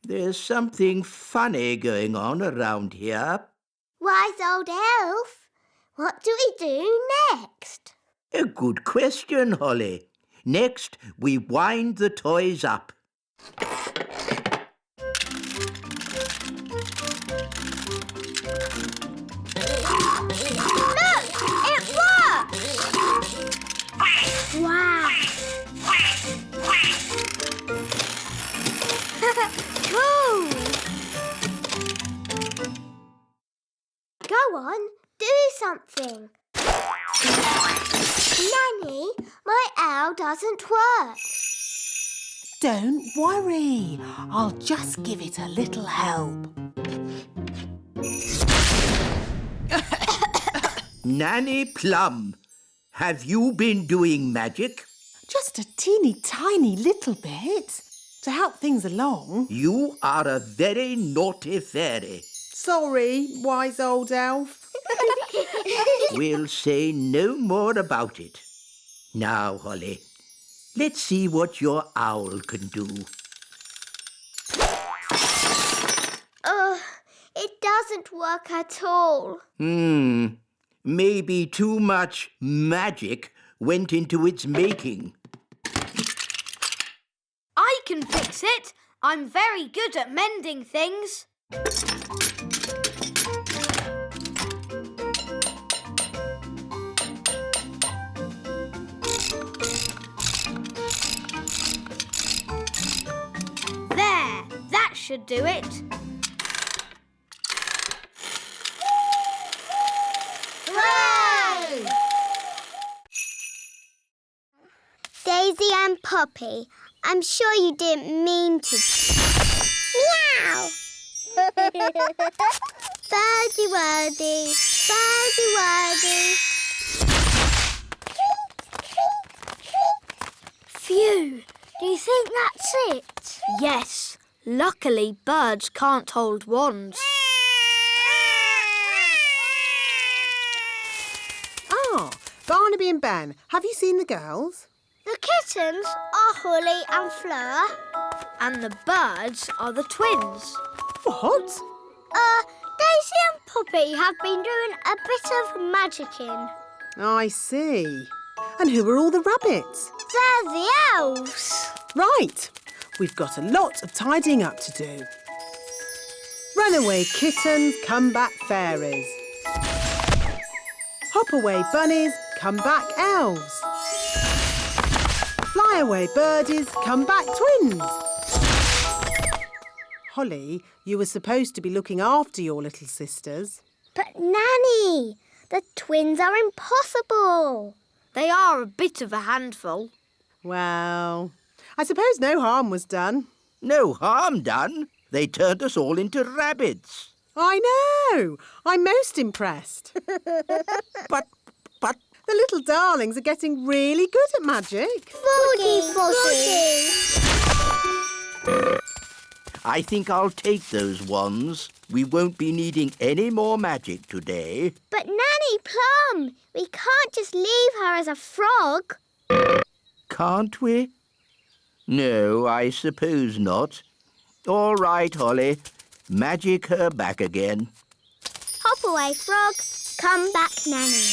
There's something funny going on around here. Wise old elf, what do we do next? A good question, Holly. Next, we wind the toys up. Look! It works! Wow! Cool! Go on, do something. Nanny, my owl doesn't work. Don't worry. I'll just give it a little help. Nanny Plum, have you been doing magic? Just a teeny tiny little bit to help things along. You are a very naughty fairy. Sorry, wise old elf. We'll say no more about it. Now, Holly, let's see what your owl can do. It doesn't work at all. Maybe too much magic went into its making. I can fix it. I'm very good at mending things. There, that should do it. Hooray! Daisy and Poppy, I'm sure you didn't mean to. Meow! Birdie wordy, birdie wordy. Phew, do you think that's it? Yes. Luckily, birds can't hold wands. Ah, Barnaby and Ben, have you seen the girls? The kittens are Holly and Fleur. And the birds are the twins. What? Daisy and Poppy have been doing a bit of magicking. I see. And who are all the rabbits? They're the elves. Right. We've got a lot of tidying up to do. Runaway kittens, come back fairies. Hop away bunnies, come back elves. Fly away birdies, come back twins. Holly, you were supposed to be looking after your little sisters. But Nanny, the twins are impossible. They are a bit of a handful. Well, I suppose no harm was done. No harm done. They turned us all into rabbits. I know. I'm most impressed. But... The little darlings are getting really good at magic. Boogie, boogie. I think I'll take those wands. We won't be needing any more magic today. But Nanny Plum, we can't just leave her as a frog. Can't we? No, I suppose not. All right, Holly. Magic her back again. Hop away, frog. Come back, Nanny.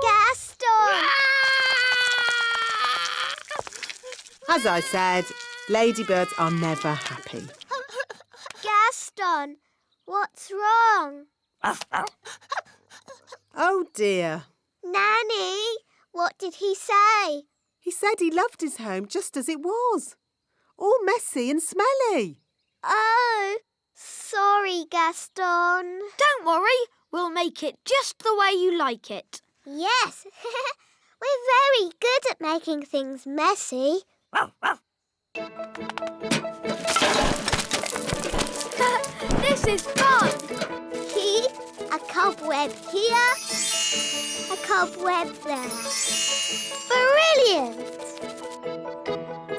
Gaston! As I said, ladybirds are never happy. Gaston, what's wrong? Oh dear. Nanny, what did he say? He said he loved his home just as it was. All messy and smelly. Oh, sorry, Gaston. Don't worry, we'll make it just the way you like it. Yes, we're very good at making things messy. This is fun! A cobweb here, a cobweb there. Brilliant!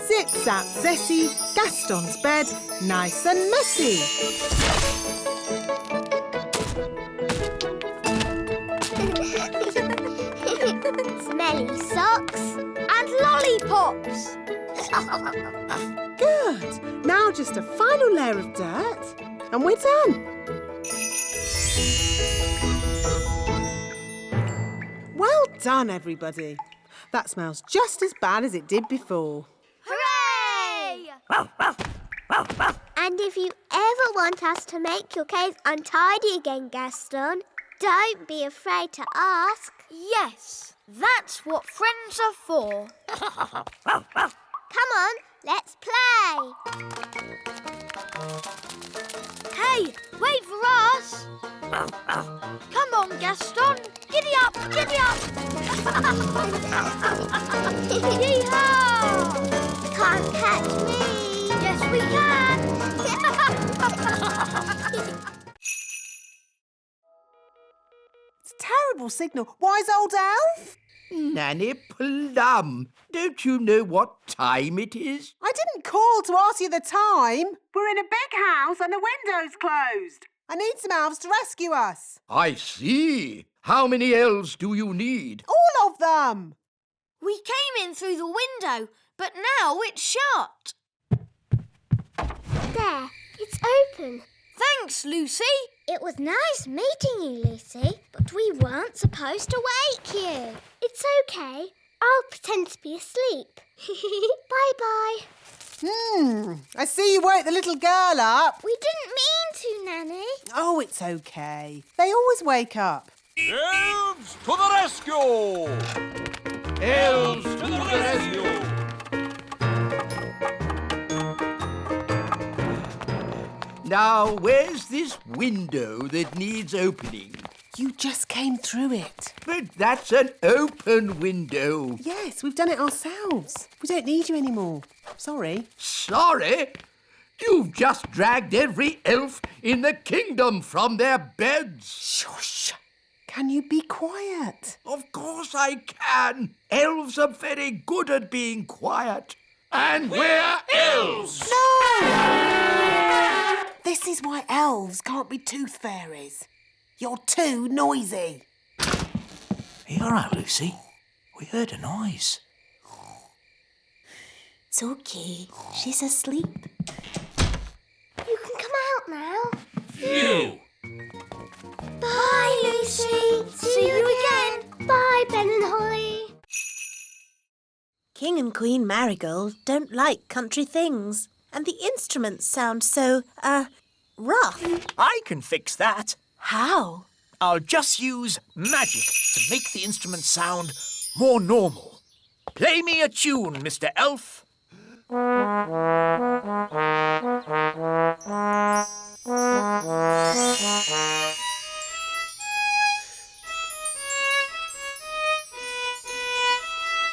Zip, zap, zessie, Gaston's bed, nice and messy. Smelly socks. And lollipops. Good. Now just a final layer of dirt and we're done. Well done, everybody. That smells just as bad as it did before. Hooray! And if you ever want us to make your cave untidy again, Gaston, don't be afraid to ask. Yes, that's what friends are for. Come on, let's play. Hey, wait for us. Come on, Gaston. Giddy up, giddy up. Yee-haw! Can't catch me. Yes, we can. It's a terrible signal. Wise old elf? Nanny Plum, don't you know what time it is? I didn't call to ask you the time. We're in a big house and the window's closed. I need some elves to rescue us. I see. How many elves do you need? All of them. We came in through the window, but now it's shut. There, it's open. Thanks, Lucy. It was nice meeting you, Lucy, but we weren't supposed to wake you. It's okay. I'll pretend to be asleep. Bye-bye. I see you woke the little girl up. We didn't mean to, Nanny. Oh, it's okay. They always wake up. Elves to the rescue! Elves to the rescue! Now, where's this window that needs opening? You just came through it. But that's an open window. Yes, we've done it ourselves. We don't need you anymore. Sorry. Sorry? You've just dragged every elf in the kingdom from their beds. Shush. Can you be quiet? Of course I can. Elves are very good at being quiet. And we're elves! No! This is why elves can't be tooth fairies. You're too noisy. Are you all right, Lucy? We heard a noise. It's okay. She's asleep. You can come out now. You! Bye, Lucy. See you again. Bye, Ben and Holly. King and Queen Marigold don't like country things, and the instruments sound so, rough. I can fix that. How? I'll just use magic to make the instrument sound more normal. Play me a tune, Mr. Elf.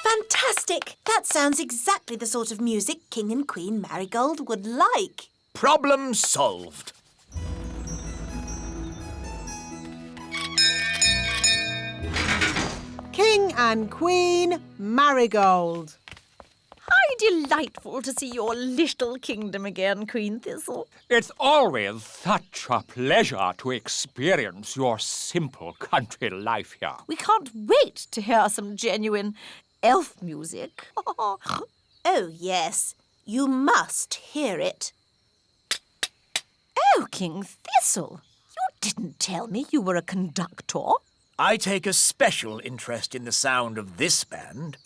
Fantastic! That sounds exactly the sort of music King and Queen Marigold would like. Problem solved. King and Queen Marigold. How delightful to see your little kingdom again, Queen Thistle. It's always such a pleasure to experience your simple country life here. We can't wait to hear some genuine elf music. Oh, yes. You must hear it. Oh, King Thistle, you didn't tell me you were a conductor. I take a special interest in the sound of this band.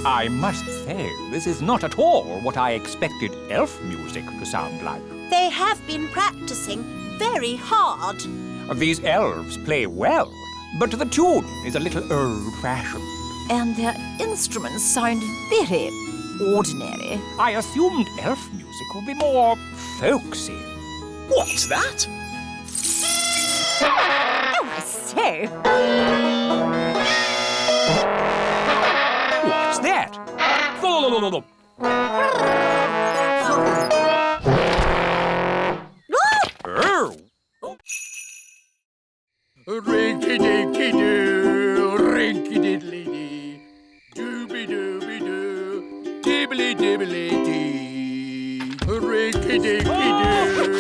I must say, this is not at all what I expected elf music to sound like. They have been practicing very hard. These elves play well, but the tune is a little old-fashioned. And their instruments sound very ordinary. I assumed elf music would be more folksy. What's that? Oh, I say. What's that? Oh! Rinky-dinky-doo, rinky-diddly-dee, dooby-dooby-doo, dibbly-dibbly-dee, rinky-dinky-doo,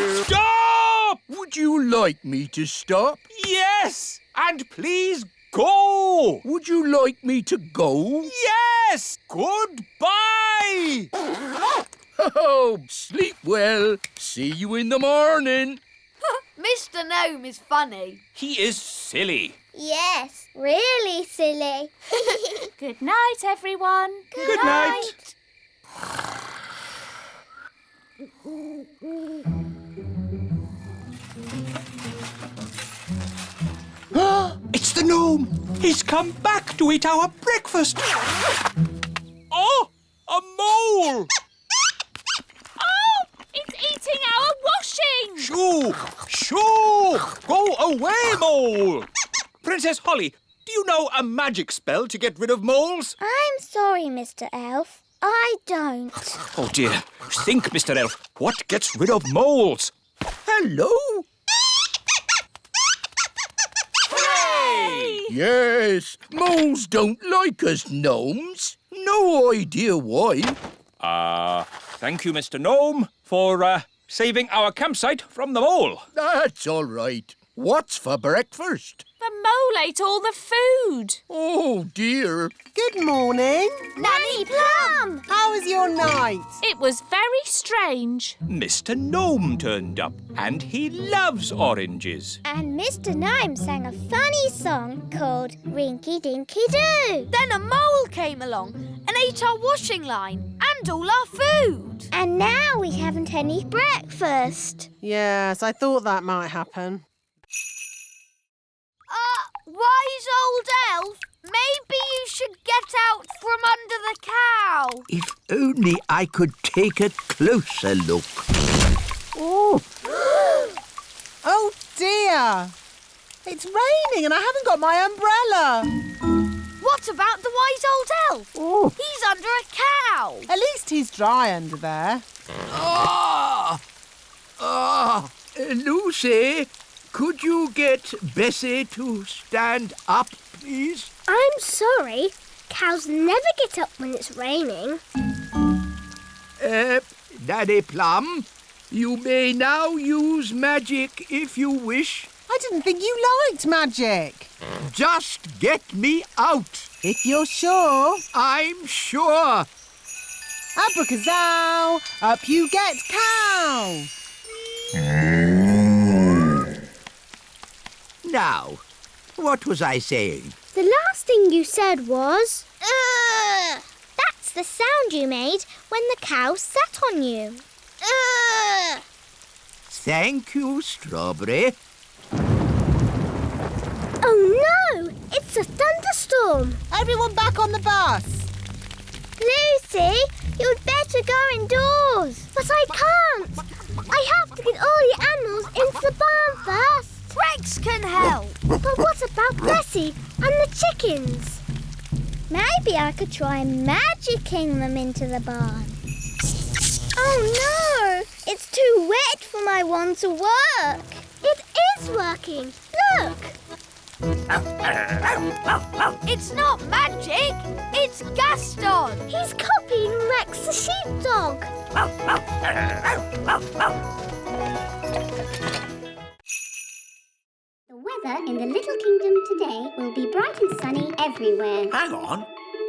like me to stop? Yes! And please go! Would you like me to go? Yes! Goodbye! Oh, sleep well. See you in the morning. Mr. Gnome is funny. He is silly. Yes, really silly. Good night, everyone. Good night. It's the gnome. He's come back to eat our breakfast. Oh, a mole! Oh, it's eating our washing. Shoo! Shoo! Go away, mole! Princess Holly, do you know a magic spell to get rid of moles? I'm sorry, Mr. Elf. I don't. Oh, dear. Think, Mr. Elf. What gets rid of moles? Hello? Hey! Yes, moles don't like us gnomes. No idea why. Thank you, Mr. Gnome, for saving our campsite from the mole. That's all right. What's for breakfast? The mole ate all the food. Oh, dear. Good morning. Nanny Plum! How was your night? It was very strange. Mr. Gnome turned up, and he loves oranges. And Mr. Gnome sang a funny song called Rinky Dinky Doo. Then a mole came along and ate our washing line and all our food. And now we haven't any breakfast. Yes, I thought that might happen. Wise old elf, maybe you should get out from under the cow. If only I could take a closer look. Oh, Oh, dear. It's raining and I haven't got my umbrella. What about the wise old elf? oh. He's under a cow. At least he's dry under there. Lucy, could you get Bessie to stand up, please? I'm sorry. Cows never get up when it's raining. Nanny Plum, you may now use magic if you wish. I didn't think you liked magic. Just get me out. If you're sure. I'm sure. Abracazoo, up you get, cow. Now, what was I saying? The last thing you said was... Ugh! That's the sound you made when the cow sat on you. Ugh! Thank you, Strawberry. Oh no! It's a thunderstorm! Everyone back on the bus. Lucy, you'd better go indoors. But I can't. I have to get all the animals into the barn first. Rex can help. But what about Bessie and the chickens? Maybe I could try magicking them into the barn. Oh no! It's too wet for my wand to work. It is working. Look! It's not magic, it's Gaston. He's copying Rex the sheepdog. The weather in the Little Kingdom today will be bright and sunny everywhere. Hang on.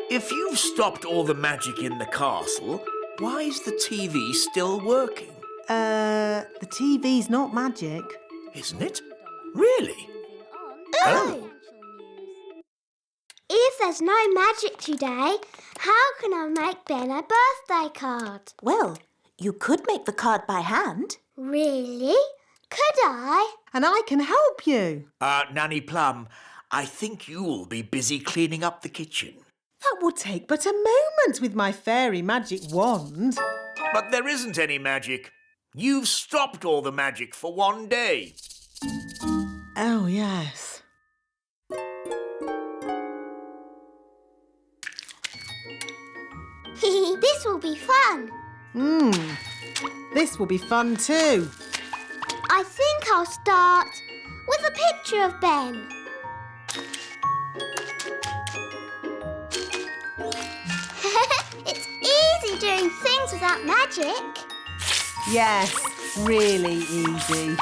If you've stopped all the magic in the castle, why is the TV still working? The TV's not magic. Isn't it? Really? Oh! If there's no magic today, how can I make Ben a birthday card? Well, you could make the card by hand. Really? Could I? And I can help you. Nanny Plum, I think you'll be busy cleaning up the kitchen. That will take but a moment with my fairy magic wand. But there isn't any magic. You've stopped all the magic for one day. Oh, yes. This will be fun. This will be fun too. I think I'll start with a picture of Ben. It's easy doing things without magic. Yes, really easy.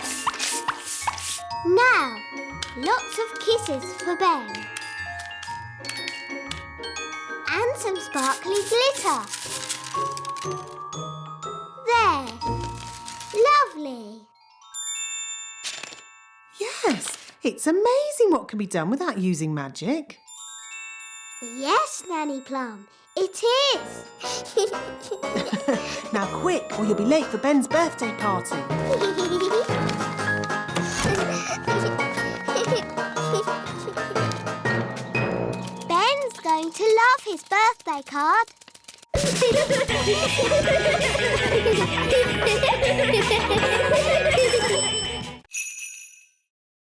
Now, lots of kisses for Ben. And some sparkly glitter. There. Lovely. Yes, it's amazing what can be done without using magic. Yes, Nanny Plum, it is. Now quick, or you'll be late for Ben's birthday party. Ben's going to love his birthday card.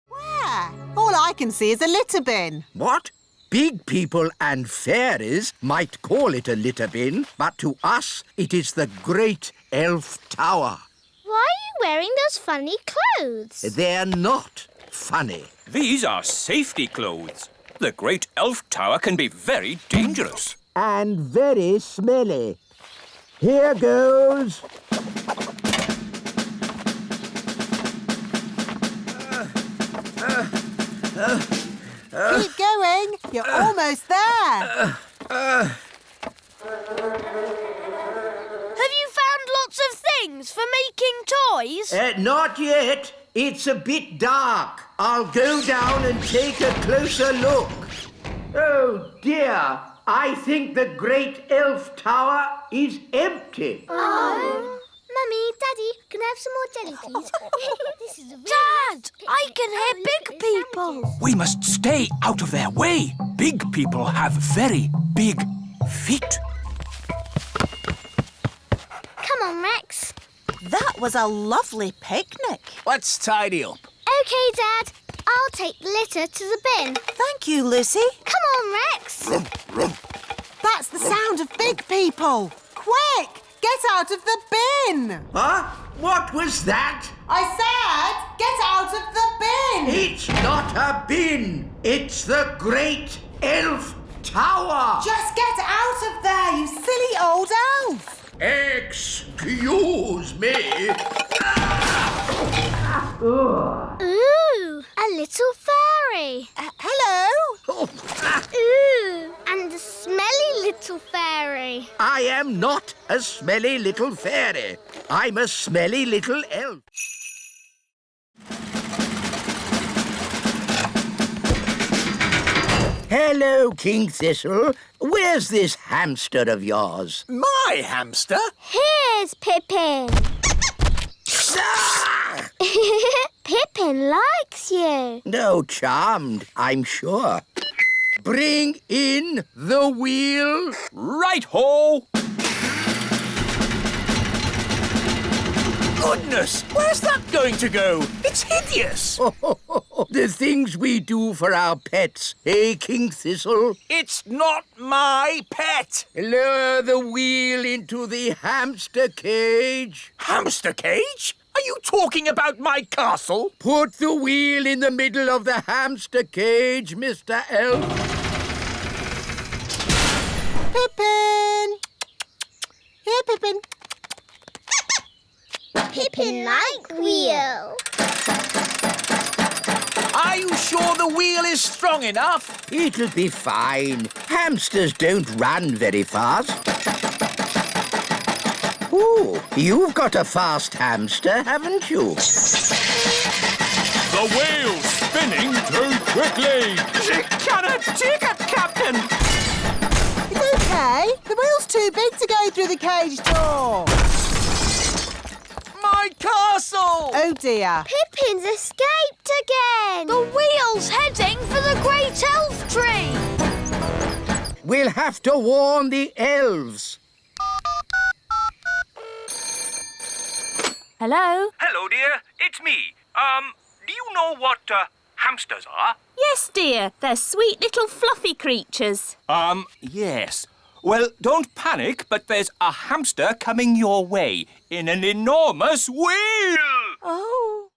Where? All I can see is a litter bin. What? Big people and fairies might call it a litter bin, but to us it is the great elf tower. Why are you wearing those funny clothes? They're not funny. These are safety clothes. The Great Elf Tower can be very dangerous. And very smelly. Here goes. Keep going. You're almost there. Have you found lots of things for making toys? Not yet. It's a bit dark. I'll go down and take a closer look. Oh, dear. I think the great elf tower is empty. Oh. Mummy, Daddy, can I have some more jelly, please? This is a Dad, I can hear big people. We must stay out of their way. Big people have very big feet. Come on, Rex. That was a lovely picnic. Let's tidy up. OK, Dad. I'll take the litter to the bin. Thank you, Lucy. Come on, Rex. That's the sound of big people. Quick, get out of the bin. Huh? What was that? I said, get out of the bin. It's not a bin. It's the great elf tower. Just get out of there, you silly old elf. Excuse me. Ooh, a little fairy. Hello. Ooh, and a smelly little fairy. I am not a smelly little fairy. I'm a smelly little elf. Hello, King Thistle. Where's this hamster of yours? My hamster? Here's Pippin. Ah! Pippin likes you. No, charmed, I'm sure. Bring in the wheel. Right-ho! Goodness, where's that going to go? It's hideous. The things we do for our pets, eh, King Thistle? It's not my pet. Lower the wheel into the hamster cage. Hamster cage? Are you talking about my castle? Put the wheel in the middle of the hamster cage, Mr. Elf. Pippin. Here, Pippin. Pippin like wheel. Are you sure the wheel is strong enough? It'll be fine. Hamsters don't run very fast. Ooh, you've got a fast hamster, haven't you? The wheel's spinning too quickly. She cannot take it, Captain. It's okay. The wheel's too big to go through the cage door. My castle! Oh, dear. Pippin's escaped again. The wheel's heading for the Great Elf Tree. We'll have to warn the elves. Hello? Hello, dear. It's me. Do you know what hamsters are? Yes, dear. They're sweet little fluffy creatures. Yes. Well, don't panic, but there's a hamster coming your way in an enormous wheel. Oh.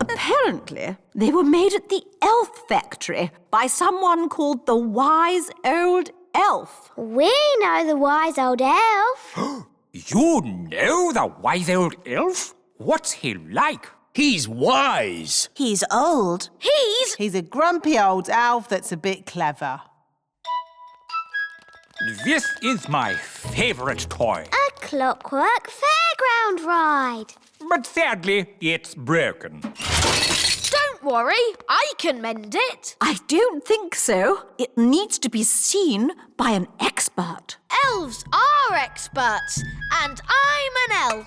Apparently, they were made at the elf factory by someone called the Wise Old Elf. We know the wise old elf. You know the wise old elf? What's he like? He's wise. He's old. He's a grumpy old elf that's a bit clever. This is my favourite toy. A clockwork fairground ride. But sadly, it's broken. Don't worry, I can mend it. I don't think so. It needs to be seen by an expert. Elves are experts, and I'm an elf.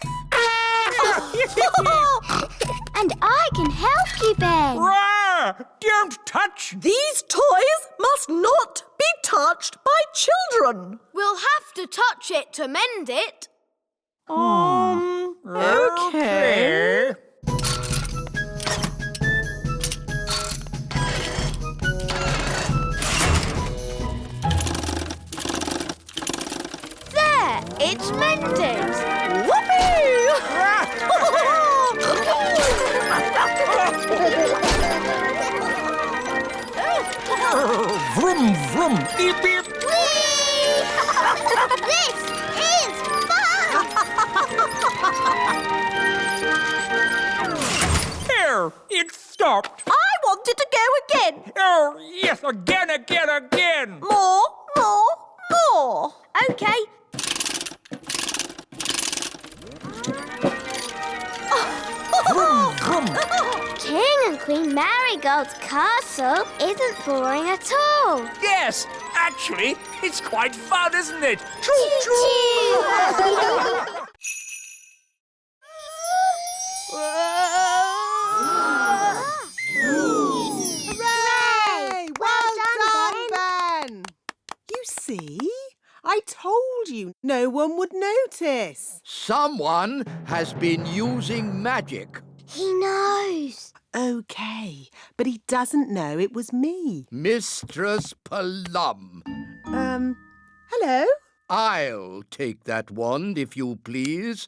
And I can help you, Ben. Rah! Don't touch! These toys must not be touched by children. We'll have to touch it to mend it. Okay. There, it's mended. Vroom, vroom, beep, beep. This is fun! There, it stopped. I wanted to go again. Oh, yes, again. More. Okay. Vroom, vroom. King and Queen Marigold's castle isn't boring at all. Yes, actually, it's quite fun, isn't it? Choo-choo! Hooray! Well done, Ben! You see? I told you no one would notice. Someone has been using magic. He knows. Okay, but he doesn't know it was me. Mistress Plum. Hello? I'll take that wand, if you please.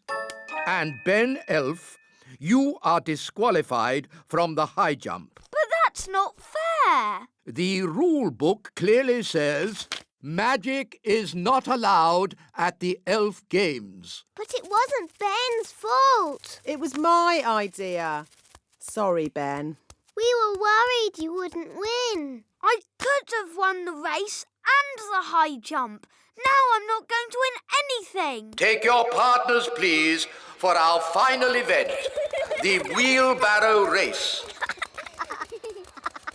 And Ben Elf, you are disqualified from the high jump. But that's not fair. The rule book clearly says magic is not allowed at the elf games. But it wasn't Ben's fault. It was my idea. Sorry, Ben. We were worried you wouldn't win. I could have won the race and the high jump. Now I'm not going to win anything. Take your partners, please, for our final event, the Wheelbarrow Race.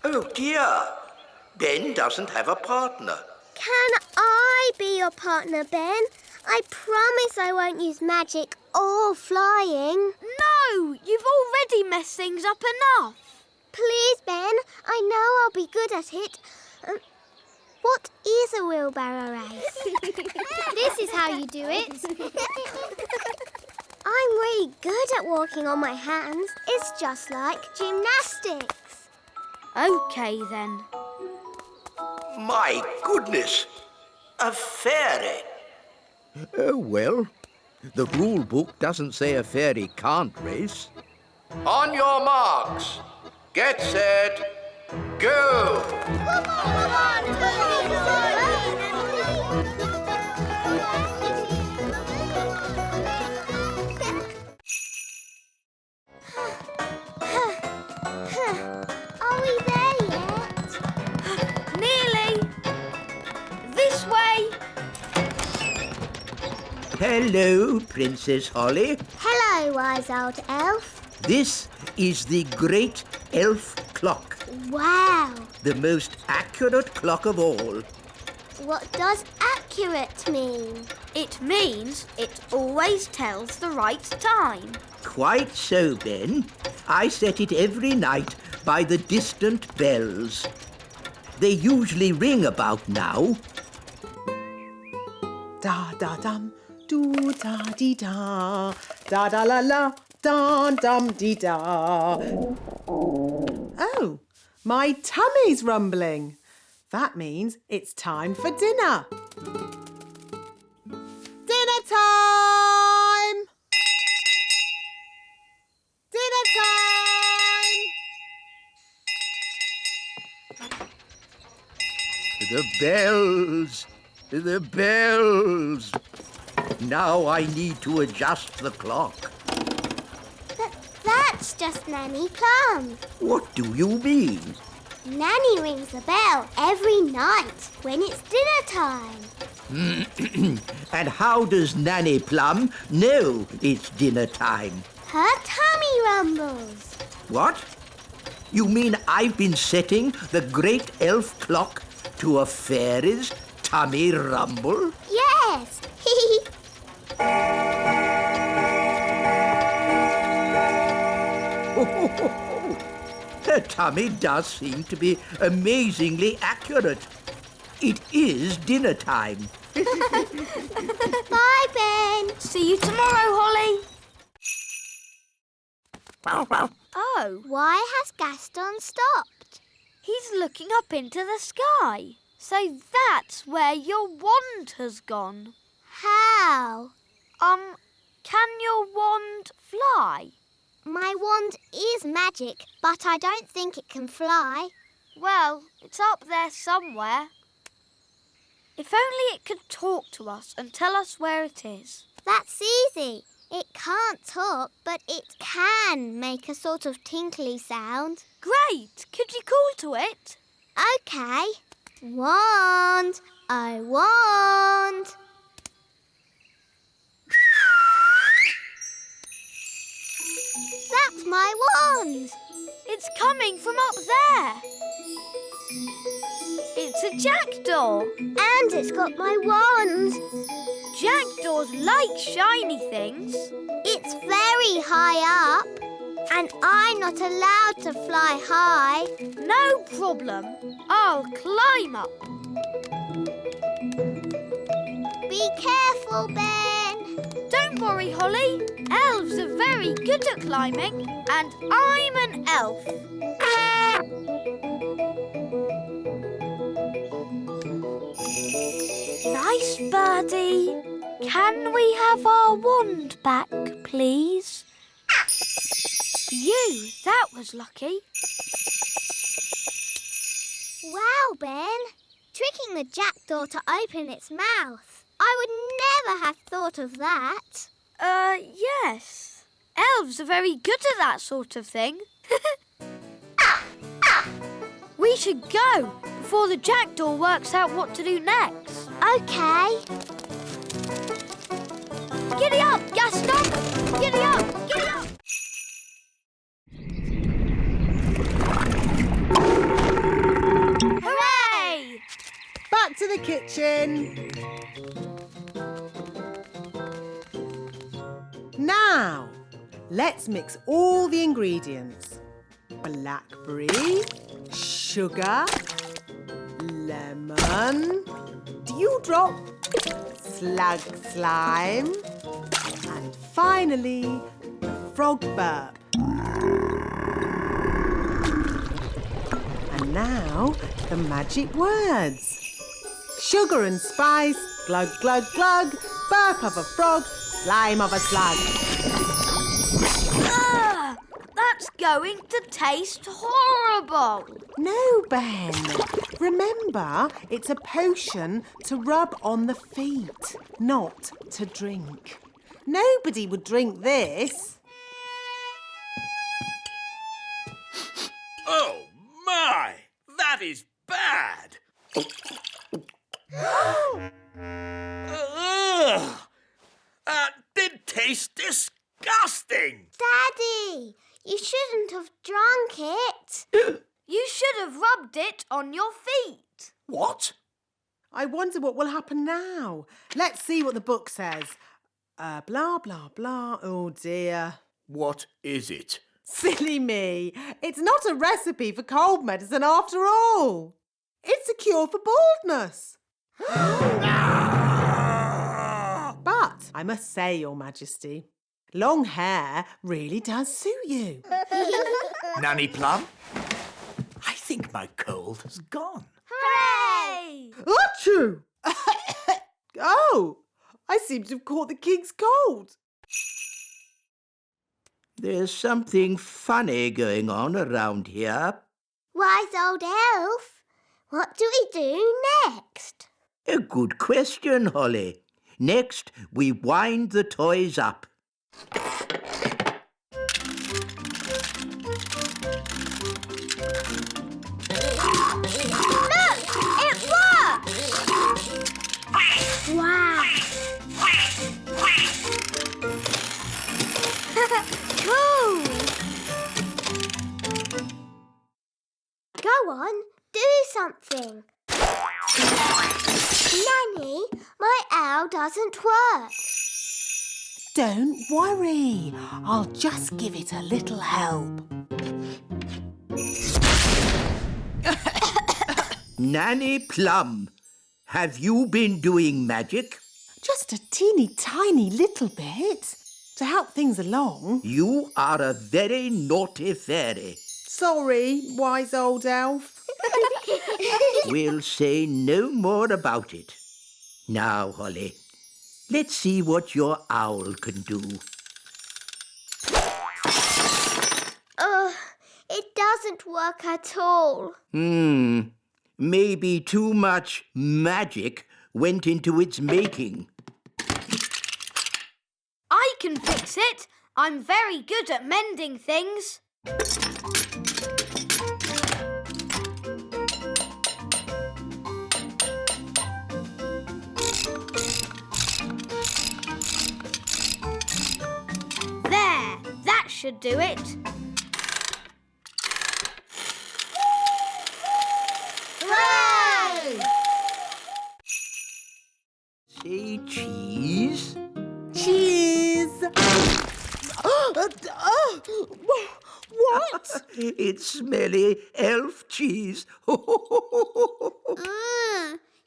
Oh, dear. Ben doesn't have a partner. Can I be your partner, Ben? I promise I won't use magic or flying. No, you've already messed things up enough. Please, Ben. I know I'll be good at it. What is a wheelbarrow race? This is how you do it. I'm really good at walking on my hands. It's just like gymnastics. Okay, then. My goodness, a fairy. Oh, well, the rule book doesn't say a fairy can't race. On your marks, get set, go! Are we there yet? Nearly. This way. Hello, Princess Holly. Hello, wise old elf. This is the great elf clock, Wow. the most accurate clock of all. What does accurate mean? It means it always tells the right time. Quite so, Ben. I set it every night by the distant bells. They usually ring about now. Da da dum, do da dee da, da da la la, da dum dee da. Oh, my tummy's rumbling. That means it's time for dinner. Dinner time! Dinner time! The bells! The bells! Now I need to adjust the clock. The It's just Nanny Plum. What do you mean? Nanny rings the bell every night when it's dinner time. And how does Nanny Plum know it's dinner time? Her tummy rumbles. What? You mean I've been setting the great elf clock to a fairy's tummy rumble? Yes. Her tummy does seem to be amazingly accurate. It is dinner time. Bye, Ben. See you tomorrow, Holly. Oh, Why has Gaston stopped? he's looking up into the sky. So that's where your wand has gone. How? Can your wand fly? My wand is magic, but I don't think it can fly. Well, it's up there somewhere. If only it could talk to us and tell us where it is. That's easy. It can't talk, but it can make a sort of tinkly sound. Great! Could you call to it? OK. Wand, I want. That's my wand. It's coming from up there. It's a jackdaw. And it's got my wand. Jackdaws like shiny things. It's very high up. And I'm not allowed to fly high. No problem. I'll climb up. Be careful, Ben. Don't worry, Holly. Elves are very good at climbing, and I'm an elf. Nice birdie. Can we have our wand back, please? That was lucky. Wow, Ben. Tricking the jackdaw to open its mouth. I would never have thought of that. Yes. Elves are very good at that sort of thing. We should go before the jackdaw works out what to do next. OK. Giddy up, Gaston! Giddy up! Giddy up! Hooray! Back to the kitchen. Now, let's mix all the ingredients. Blackberry, sugar, lemon, dewdrop, slug slime, and finally, the frog burp. And now, the magic words. Sugar and spice, glug, glug, glug, burp of a frog, slime of a slug. That's going to taste horrible. No, Ben. Remember, it's a potion to rub on the feet, not to drink. Nobody would drink this. Oh, my! That is bad! Ugh! That did taste disgusting! Daddy, you shouldn't have drunk it. You should have rubbed it on your feet. What? I wonder what will happen now. Let's see what the book says. Blah, blah, blah. Oh, dear. What is it? Silly me. It's not a recipe for cold medicine after all. It's a cure for baldness. But I must say, Your Majesty, long hair really does suit you. Nanny Plum? I think my cold has gone. Hooray! Achoo! Oh, I seem to have caught the king's cold. There's something funny going on around here. Wise old elf, what do we do next? A good question, Holly. Next, we wind the toys up. Look! It worked! Wow! Cool! Go on, do something. Nanny, my owl doesn't work. Don't worry. I'll just give it a little help. Nanny Plum, have you been doing magic? Just a teeny tiny little bit to help things along. You are a very naughty fairy. Sorry, wise old elf. We'll say no more about it. Now, Holly, let's see what your owl can do. It doesn't work at all. Maybe too much magic went into its making. I can fix it. I'm very good at mending things. There, that should do it. Hooray! Say cheese. Cheese. What? It's smelly elf cheese.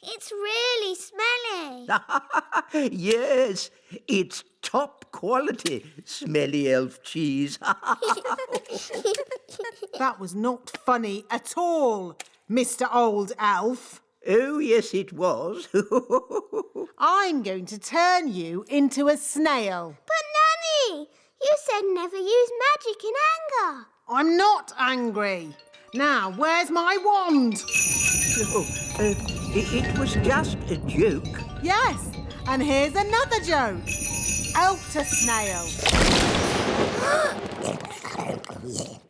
It's really smelly. Yes, it's top quality smelly elf cheese. That was not funny at all, Mr. Old Elf. Oh, yes, it was. I'm going to turn you into a snail. But Nanny, you said never use magic in anger. I'm not angry. Now, where's my wand? It was just a joke. Yes, and here's another joke. Elf to snail.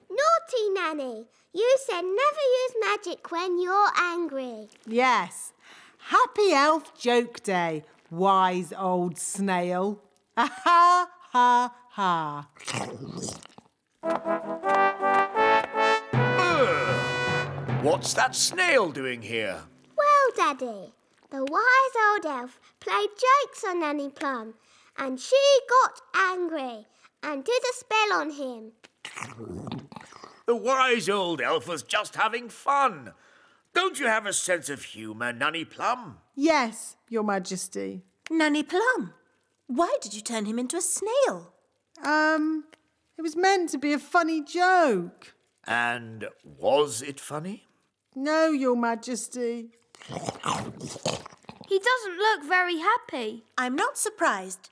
Naughty Nanny, you said never use magic when you're angry. Yes. Happy Elf Joke Day, wise old snail. Ha ha ha. What's that snail doing here? Well, Daddy, the wise old elf played jokes on Nanny Plum and she got angry and did a spell on him. The wise old elf was just having fun. Don't you have a sense of humour, Nanny Plum? Yes, Your Majesty. Nanny Plum, why did you turn him into a snail? It was meant to be a funny joke. And was it funny? No, Your Majesty. He doesn't look very happy. I'm not surprised.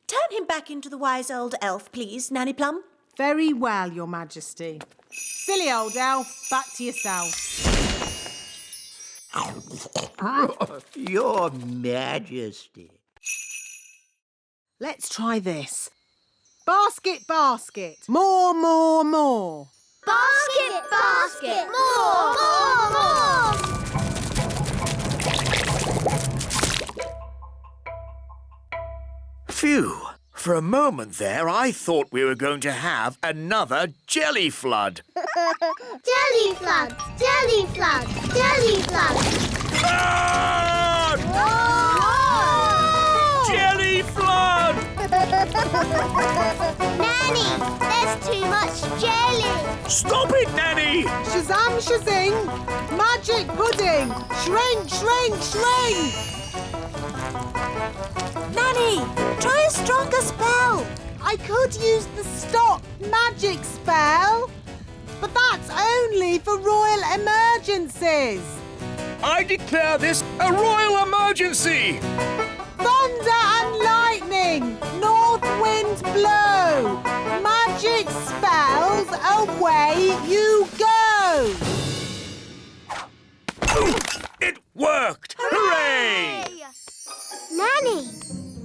Turn him back into the wise old elf, please, Nanny Plum. Very well, Your Majesty. Silly old elf, back to yourself. Your Majesty. Let's try this. Basket, basket. More, more, more. Basket, basket, more, more, more. Phew. For a moment there, I thought we were going to have another jelly flood. Jelly floods, jelly floods, jelly floods. Ah! Whoa! Jelly flood! Nanny, there's too much jelly. Stop it, Nanny! Shazam, shazing. Magic pudding. Shrink, shrink, shrink. Nanny, try a stronger spell. I could use the stop magic spell, but that's only for royal emergencies. I declare this a royal emergency! Thunder and lightning, north wind blow, magic spells, away you go. It worked! Hooray! Nanny,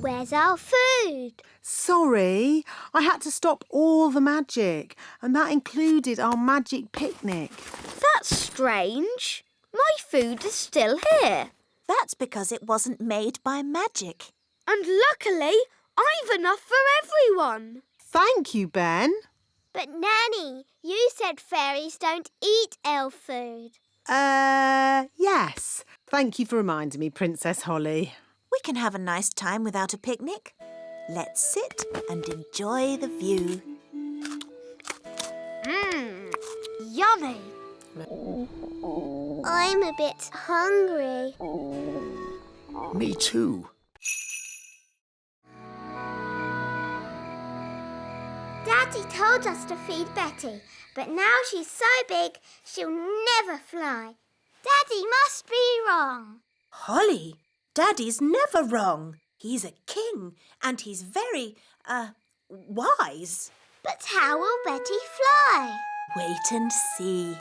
where's our food? Sorry, I had to stop all the magic, and that included our magic picnic. That's strange. My food is still here. That's because it wasn't made by magic. And luckily, I've enough for everyone. Thank you, Ben. But Nanny, you said fairies don't eat elf food. Yes. Thank you for reminding me, Princess Holly. We can have a nice time without a picnic. Let's sit and enjoy the view. Yummy. I'm a bit hungry. Me too. Daddy told us to feed Betty, but now she's so big she'll never fly. Daddy must be wrong. Holly, Daddy's never wrong. He's a king and he's very, wise. But how will Betty fly? Wait and see.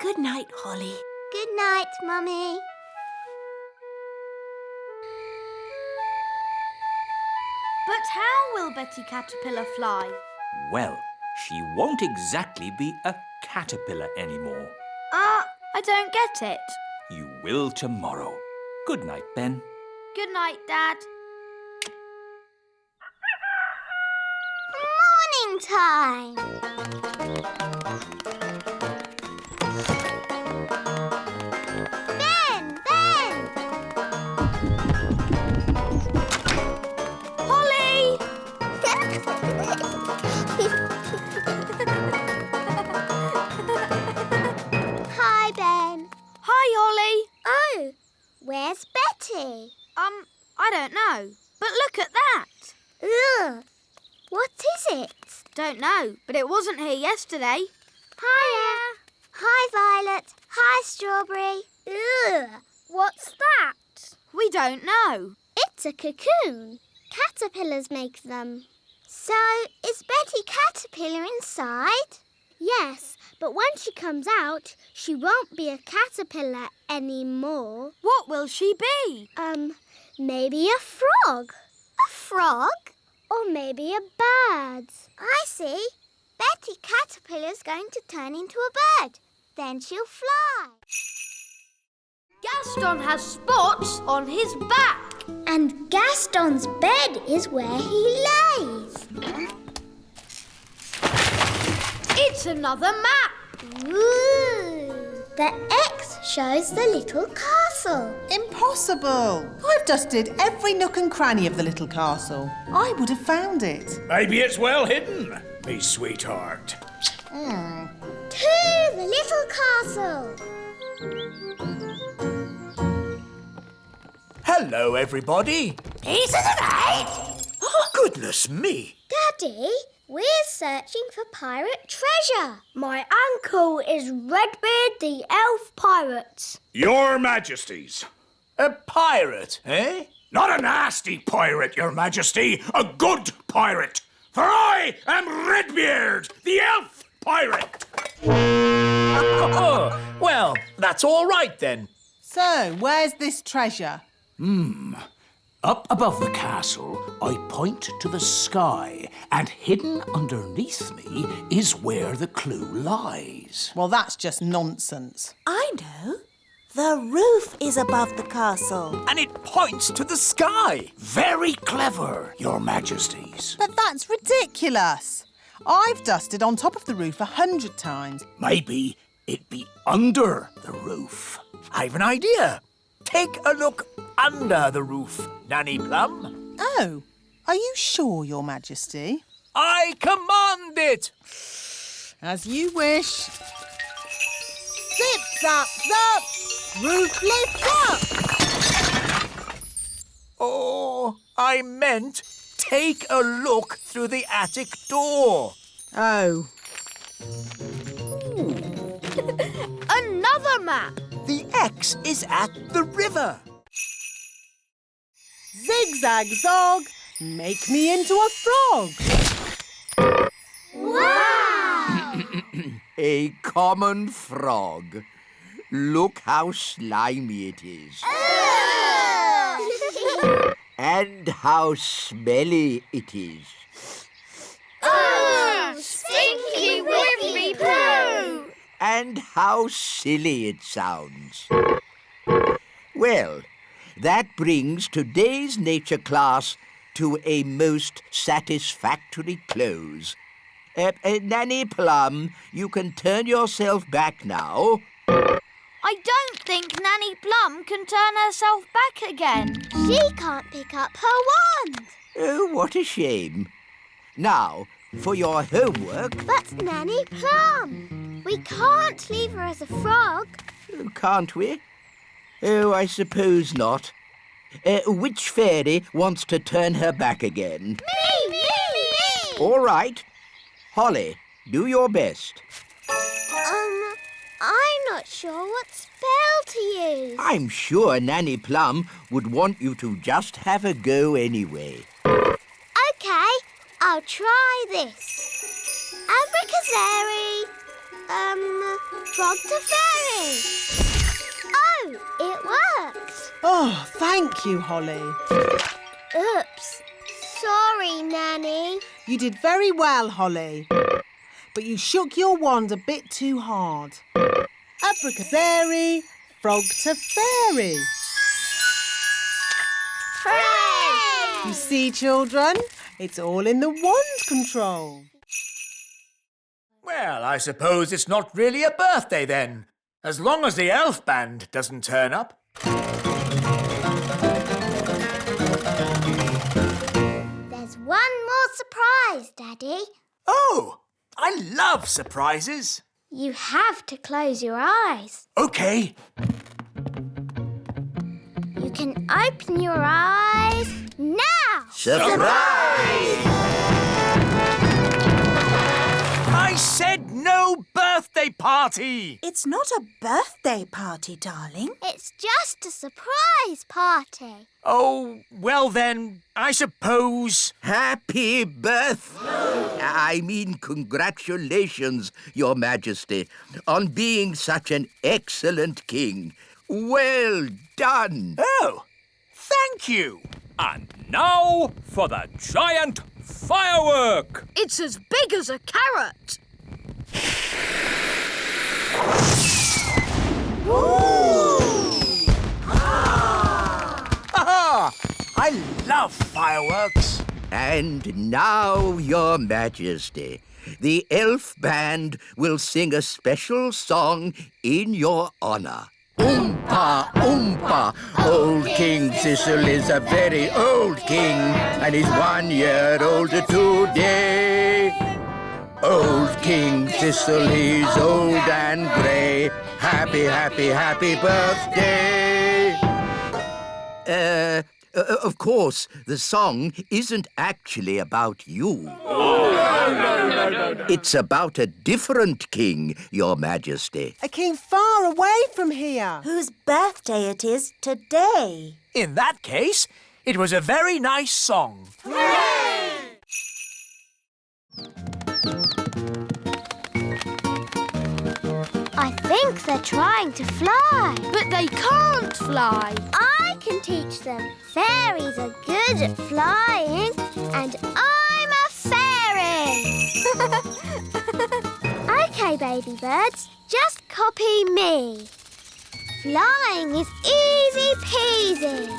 Good night, Holly. Good night, Mummy. But how will Betty Caterpillar fly? Well, she won't exactly be a caterpillar anymore. I don't get it. You will tomorrow. Good night, Ben. Good night, Dad. Morning time. Ben! Holly! Hi, Ben. Hi, Holly. Oh, where's Betty? I don't know. But look at that. Ugh. What is it? Don't know, but it wasn't here yesterday. Hiya. Hi, Violet. Hi, Strawberry. Ugh. What's that? We don't know. It's a cocoon. Caterpillars make them. So, is Betty Caterpillar inside? Yes, but when she comes out, she won't be a caterpillar anymore. What will she be? Maybe a frog. A frog? Or maybe a bird. I see. Betty Caterpillar's going to turn into a bird. Then she'll fly. Gaston has spots on his back. And Gaston's bed is where he lays. It's another map. Ooh. The X shows the little castle. Impossible! I've dusted every nook and cranny of the little castle. I would have found it. Maybe it's well hidden, me sweetheart. To the little castle. Hello, everybody. Peace of the night. Goodness me. Daddy, we're searching for pirate treasure. My uncle is Redbeard the Elf Pirate. Your Majesties. A pirate, eh? Not a nasty pirate, Your Majesty. A good pirate. For I am Redbeard, the Elf Pirate. Well, that's all right then. So, where's this treasure? Up above the castle, I point to the sky, and hidden underneath me is where the clue lies. Well, that's just nonsense. I know. The roof is above the castle. And it points to the sky. Very clever, Your Majesties. But that's ridiculous. I've dusted on top of the roof 100 times. Maybe it'd be under the roof. I've an idea. Take a look under the roof, Nanny Plum. Oh, are you sure, Your Majesty? I command it. As you wish. Zip, zap, zap! Roof lift up! Oh, I meant take a look through the attic door. Oh. Another map. The X is at the river. Zigzag zog, make me into a frog. Wow! A common frog. Look how slimy it is. And how smelly it is. Stinky whiffy poo! And how silly it sounds. Well, that brings today's nature class to a most satisfactory close. Nanny Plum, you can turn yourself back now. I don't think Nanny Plum can turn herself back again. She can't pick up her wand. Oh, what a shame. Now, for your homework... But Nanny Plum, we can't leave her as a frog. Can't we? Oh, I suppose not. Which fairy wants to turn her back again? Me! All right. Holly, do your best. I'm not sure what spell to use. I'm sure Nanny Plum would want you to just have a go anyway. OK, I'll try this. Abracazary, frog to fairy. Oh, it worked. Oh, thank you, Holly. Oops. Sorry, Nanny. You did very well, Holly. But you shook your wand a bit too hard. Abracazary, frog to fairy. Hooray! You see, children, it's all in the wand control. Well, I suppose it's not really a birthday then, as long as the elf band doesn't turn up. There's one more surprise, Daddy. Oh, I love surprises. You have to close your eyes. OK. You can open your eyes now. Surprise! I said no birthday party! It's not a birthday party, darling. It's just a surprise party. Oh, well then, I suppose... Happy I mean, congratulations, Your Majesty, on being such an excellent king. Well done. Oh, thank you. And now for the giant firework! It's as big as a carrot. Aha! I love fireworks. And now, Your Majesty, the elf band will sing a special song in your honour. Oompa, oompa, old King Thistle is a very old king, and he's 1 year older today. Old King Thistle, he's old and grey. Happy, happy, happy birthday. Of course, the song isn't actually about you. It's about a different king, Your Majesty. A king far away from here. Whose birthday it is today. In that case, it was a very nice song. I think they're trying to fly. But they can't fly. I can teach them. Fairies are good at flying, and I'm a fairy. OK, baby birds, just copy me. Flying is easy peasy.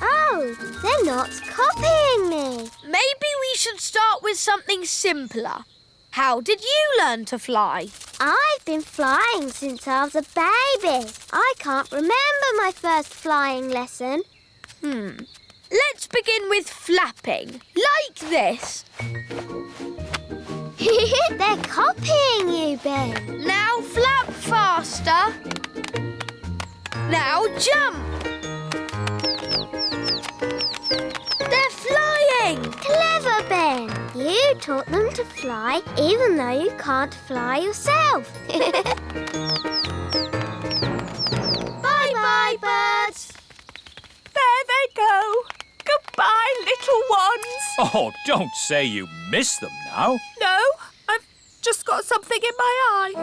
Oh, they're not copying me. Maybe we should start with something simpler. How did you learn to fly? I've been flying since I was a baby. I can't remember my first flying lesson. Let's begin with flapping, like this. They're copying you, Ben. Now flap faster. Now jump. They're flying. Clever, Ben. You taught them to fly even though you can't fly yourself. Bye-bye, birds. There they go. Goodbye, little ones. Oh, don't say you miss them now. No, I've just got something in my eye.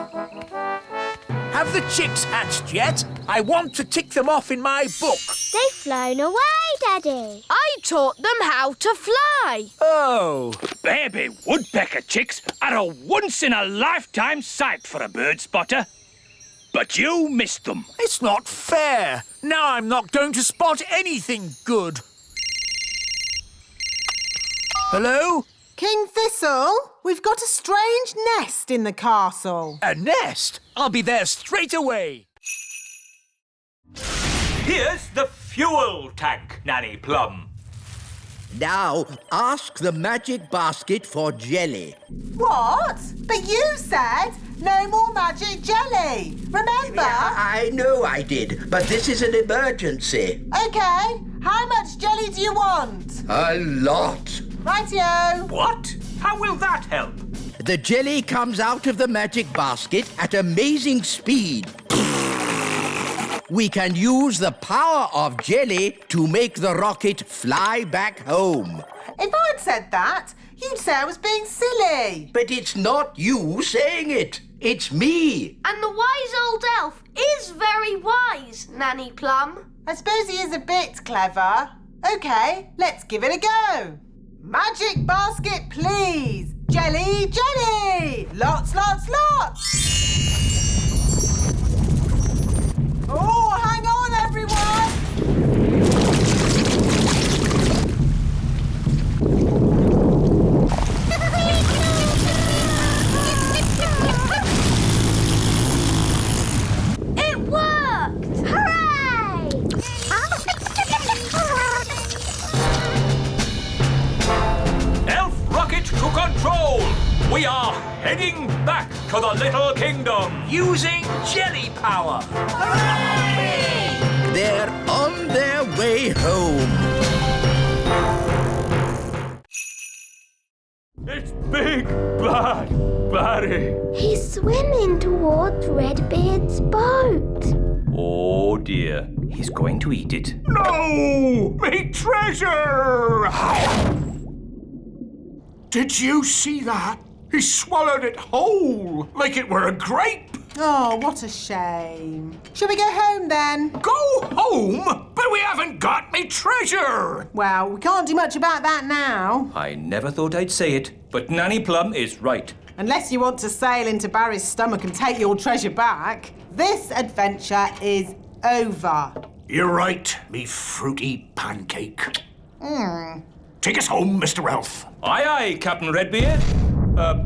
Have the chicks hatched yet? I want to tick them off in my book. They've flown away, Daddy. I taught them how to fly. Oh. Baby woodpecker chicks are a once-in-a-lifetime sight for a bird spotter. But you missed them. It's not fair. Now I'm not going to spot anything good. Hello? King Thistle, we've got a strange nest in the castle. A nest? I'll be there straight away. Here's the fuel tank, Nanny Plum. Now, ask the magic basket for jelly. What? But you said no more magic jelly. Remember? Yeah, I know I did, but this is an emergency. OK, how much jelly do you want? A lot. Rightio. What? How will that help? The jelly comes out of the magic basket at amazing speed. We can use the power of jelly to make the rocket fly back home. If I'd said that, you'd say I was being silly. But it's not you saying it. It's me. And the wise old elf is very wise, Nanny Plum. I suppose he is a bit clever. OK, let's give it a go. Magic basket, please. Jelly, jelly. Lots, lots, lots. Oh, hang on, everyone. It worked! Hooray! Elf rocket to control. We are heading back to the Little Kingdom using jelly power. They're on their way home. It's Big Bad Barry. He's swimming towards Redbeard's boat. Oh dear, he's going to eat it. No! Me treasure! Did you see that? He swallowed it whole, like it were a grape. Oh, what a shame. Shall we go home then? Go home? But we haven't got me treasure. Well, we can't do much about that now. I never thought I'd say it, but Nanny Plum is right. Unless you want to sail into Barry's stomach and take your treasure back, this adventure is over. You're right, me fruity pancake. Take us home, Mr. Elf. Aye, aye, Captain Redbeard.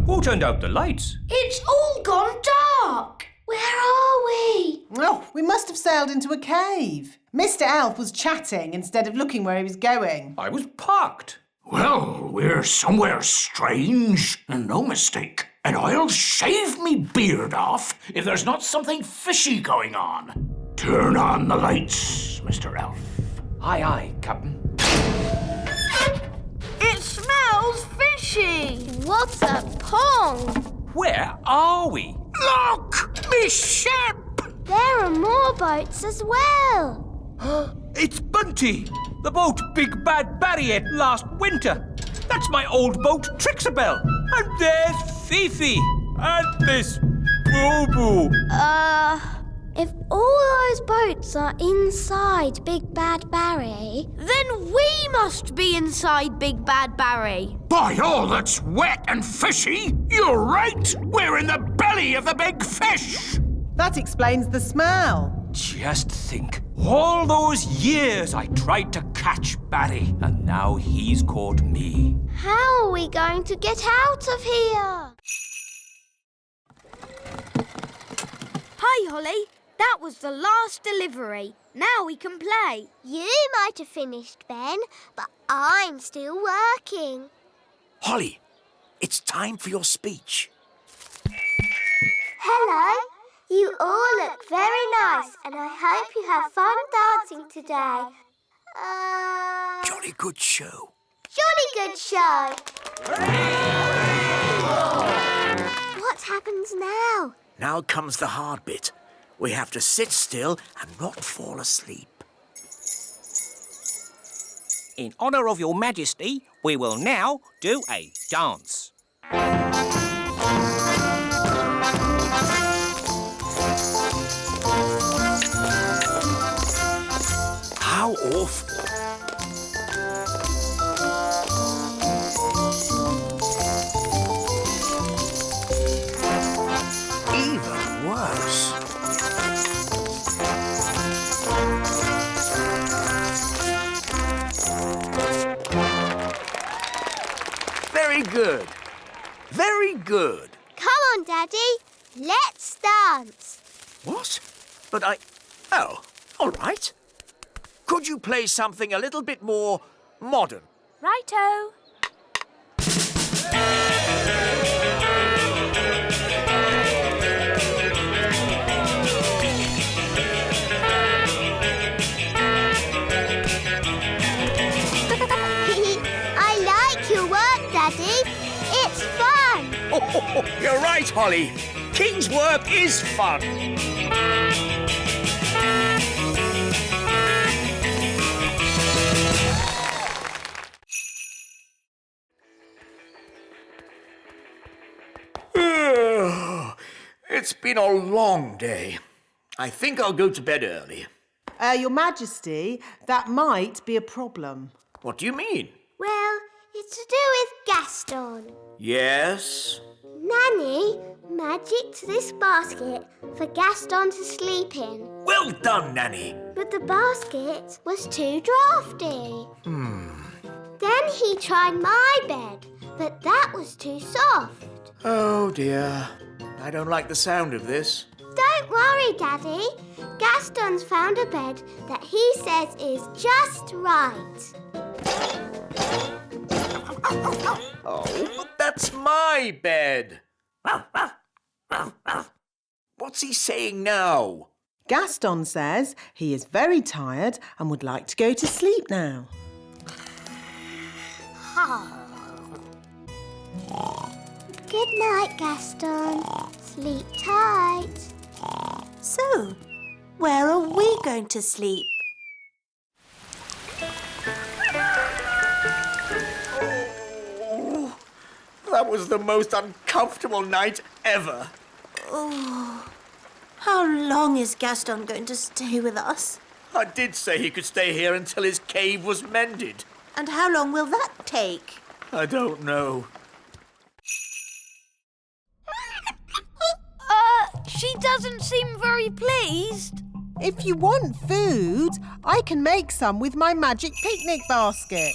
Who turned out the lights? It's all gone dark. Where are we? Oh, we must have sailed into a cave. Mr. Elf was chatting instead of looking where he was going. I was parked. Well, we're somewhere strange, and no mistake. And I'll shave me beard off if there's not something fishy going on. Turn on the lights, Mr. Elf. Aye, aye, Captain. It smells fishy. What a pong! Where are we? Look! Me ship! There are more boats as well. It's Bunty, the boat Big Bad Barry ate last winter. That's my old boat, Trixabel. And there's Fifi. And Miss Boo-Boo. If all those boats are inside Big Bad Barry, Then we must be inside Big Bad Barry. By all that's wet and fishy, you're right! We're in the belly of the big fish! That explains the smell. Just think, all those years I tried to catch Barry, and now he's caught me. how are we going to get out of here? Hi, Holly. That was the last delivery. Now we can play. You might have finished, Ben, but I'm still working. Holly, it's time for your speech. Hello. You all look very nice, and I hope you have fun dancing today. Jolly good show. Jolly good show. What happens now? Now comes the hard bit. We have to sit still and not fall asleep. In honour of your majesty, we will now do a dance. awful. Even worse. Very good. Very good. Come on, Daddy. Let's dance. What? But I... Oh, all right. Could you play something a little bit more modern? Righto. I like your work, Daddy. It's fun. Oh, you're right, Holly. King's work is fun. It's been a long day. I think I'll go to bed early. Your Majesty, that might be a problem. What do you mean? Well, it's to do with Gaston. Yes? Nanny magicked this basket for Gaston to sleep in. Well done, Nanny. But the basket was too drafty. Then he tried my bed, but that was too soft. Oh, dear. I don't like the sound of this. Don't worry, Daddy. Gaston's found a bed that he says is just right. Oh, but that's my bed. What's he saying now? Gaston says he is very tired and would like to go to sleep now. Good night, Gaston. Sleep tight. So, where are we going to sleep? Oh, that was the most uncomfortable night ever. Oh, how long is Gaston going to stay with us? I did say he could stay here until his cave was mended. And how long will that take? I don't know. She doesn't seem very pleased. If you want food, I can make some with my magic picnic basket.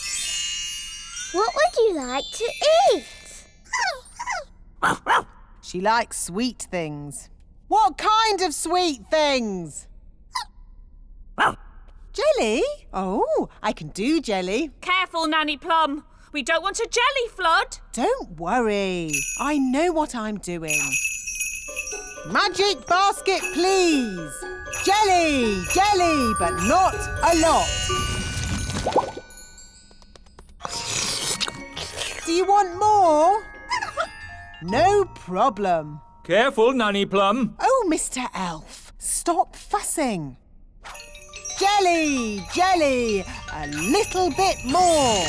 What would you like to eat? She likes sweet things. What kind of sweet things? Jelly? Oh, I can do jelly. Careful, Nanny Plum. We don't want a jelly flood. Don't worry. I know what I'm doing. Magic basket, please. Jelly, jelly, but not a lot. Do you want more? No problem. Careful, Nanny Plum. Oh, Mr. Elf, stop fussing. Jelly, jelly, a little bit more.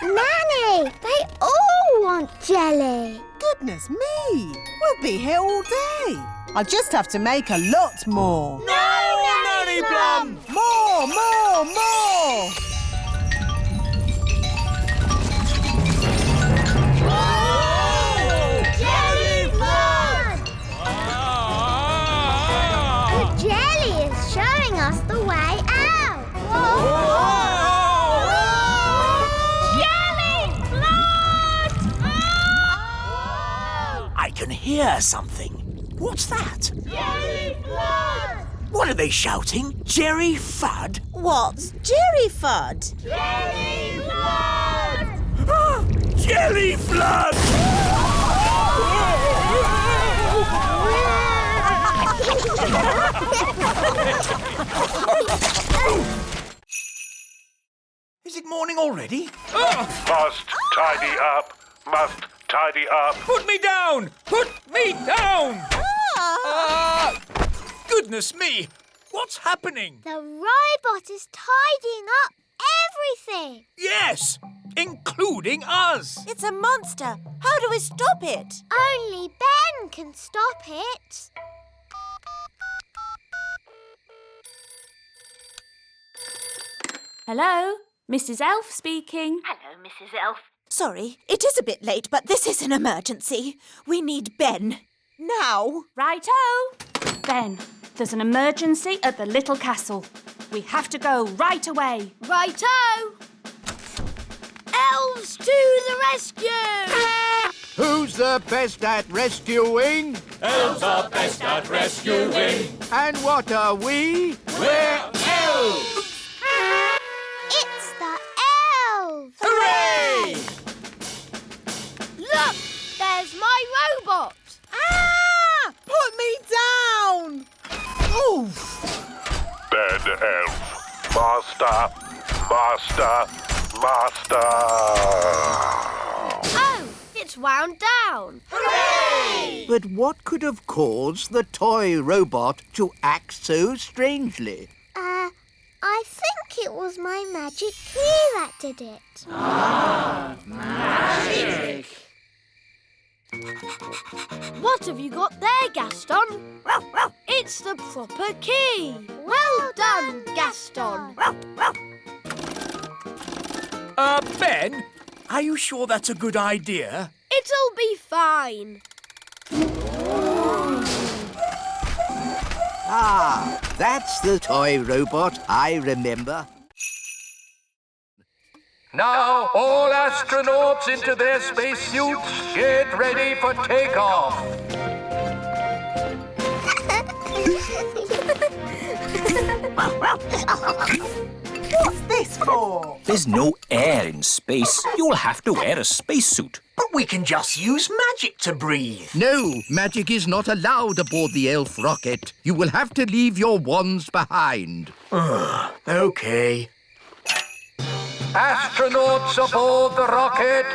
Nanny, they all want jelly. Goodness me, we'll be here all day. I'll just have to make a lot more. No, Nanny Plum! More, more, more! Jelly flood! The jelly is showing us the way out. Jelly flood! I can hear something. What's that? Jelly flood! What are they shouting? Jerry Fudd? What's Jerry Fudd? Jelly flood! Jelly Flood! Is it morning already? Must tidy up. Must tidy up. Put me down! Put me down! Goodness me! What's happening? The robot is tidying up everything. Yes, including us. It's a monster. How do we stop it? Only Ben can stop it. Hello, Mrs. Elf speaking. Hello, Mrs. Elf. Sorry, it is a bit late, but this is an emergency. We need Ben. Now. Righto. Ben, there's an emergency at the little castle. We have to go right away. Righto! Elves to the rescue! Who's the best at rescuing? Elves are best at rescuing. And what are we? We're elves! It's the elves! Hooray! Look! There's my robot! Ah! Put me down! Oof! Dead elf. Master. Oh, it's wound down. Hooray! But what could have caused the toy robot to act so strangely? I think it was my magic key that did it. Magic! What have you got there, Gaston? It's the proper key. Well done, Gaston. Ben, are you sure that's a good idea? It'll be fine. Ah, that's the toy robot I remember. Now, all astronauts into their spacesuits. Get ready for takeoff. What's this for? There's no air in space. You'll have to wear a spacesuit. But we can just use magic to breathe. No, magic is not allowed aboard the elf rocket. You will have to leave your wands behind. OK. Astronauts aboard the rocket.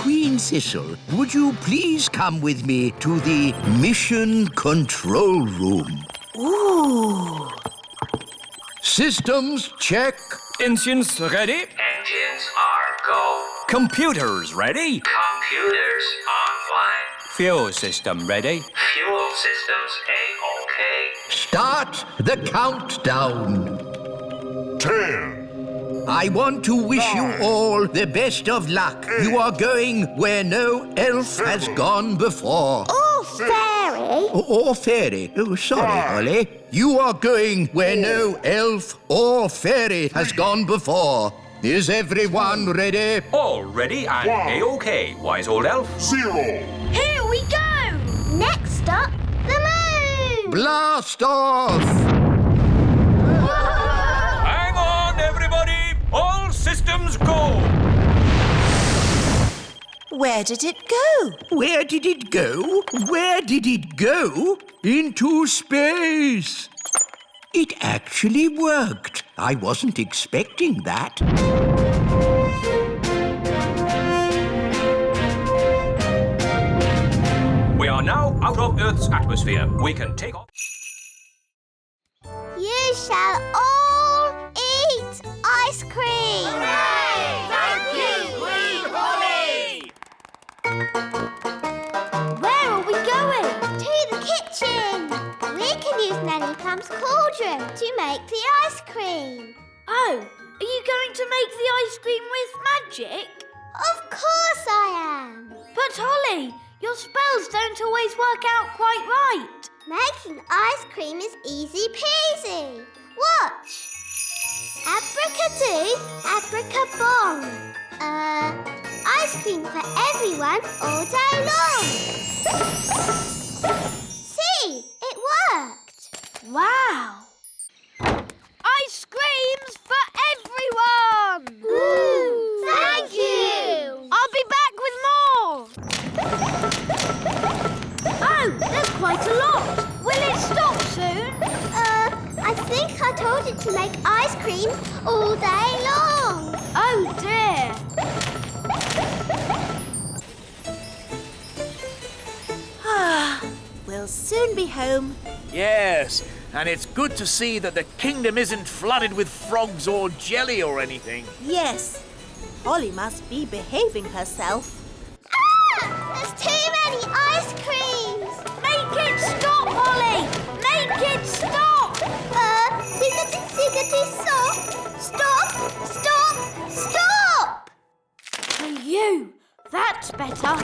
Queen Thistle, would you please come with me to the mission control room? Ooh. Systems check. Engines ready? Engines are go. Computers ready? Computers online. Fuel system ready? Fuel systems A-OK. Start the countdown. 10. I want to wish you all the best of luck. You are going where no elf has gone before. Oh, fairy! Or fairy. Oh, sorry, Holly. You are going where no elf or fairy has gone before. Is everyone ready? All ready and A-OK, wise old elf. 0. Here we go! Next stop, the moon! Blast off! Hang on, everybody. All systems go. Where did it go? Where did it go? Where did it go? Into space. It actually worked. I wasn't expecting that. We are now out of Earth's atmosphere. We can take off. You shall all eat ice cream! Hooray! Thank you, Queen Holly! Where are we going? To the kitchen! We can use Nanny Plum's cauldron to make the ice cream. Oh, are you going to make the ice cream with magic? Of course I am! But Holly, your spells don't always work out quite right. Making ice cream is easy peasy. Watch! Abracadoo, abracabong. Ice cream for everyone all day long. See, it worked. Wow! Ice creams for everyone! Ooh, thank you! I'll be back with more! Oh, there's quite a lot! Will it stop soon? I think I told it to make ice cream all day long. Oh dear! We'll soon be home. Yes, and it's good to see that the kingdom isn't flooded with frogs or jelly or anything. Yes. Holly must be behaving herself. Ah! There's too many ice creams. Make it stop, Holly! Make it stop! you. That's better.